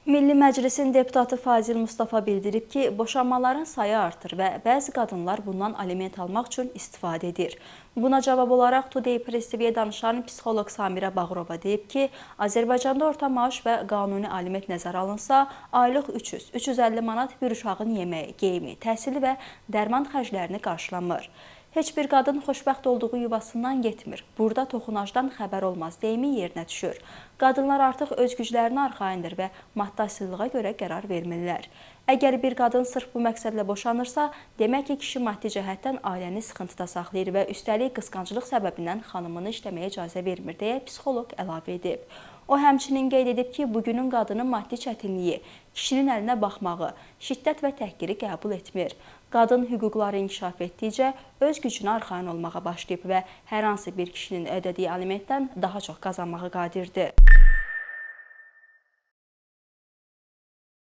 Milli Məclisin deputatı Fazil Mustafa bildirib ki, boşanmaların sayı artır və bəzi qadınlar bundan aliment almaq üçün istifadə edir. Buna cavab olaraq Today Press TV-yə danışan psixoloq Samirə Bağırova deyib ki, Azərbaycanda orta maaş və qanuni aliment nəzərə alınsa, aylıq 300-350 manat bir uşağın yeməyi, geyimi, təhsili və dərman xərclərini qarşılamır. Heç bir qadın xoşbəxt olduğu yuvasından getmir. Burada toxunacdan xəbər olmaz deyimi yerinə düşür. Qadınlar artıq öz güclərinə arxayındır və maddi asılılığa görə qərar vermirlər. Əgər bir qadın sırf bu məqsədlə boşanırsa, demək ki, kişi maddi cəhətdən ailəni sıxıntıda saxlayır və üstəlik qısqanclıq səbəbindən xanımını işləməyə icazə vermir, deyə psixoloq əlavə edib. O həmçinin qeyd edib ki, bugünün qadını maddi çətinliyi, kişinin əlinə baxmağı, şiddət və təhqiri qəbul etmir. Qadın hüquqları inkişaf etdikcə öz gücünə arxayın olmağa başlayıb və hər hansı bir kişinin ödədiyi alimentdən daha çox qazanmağa qadirdir.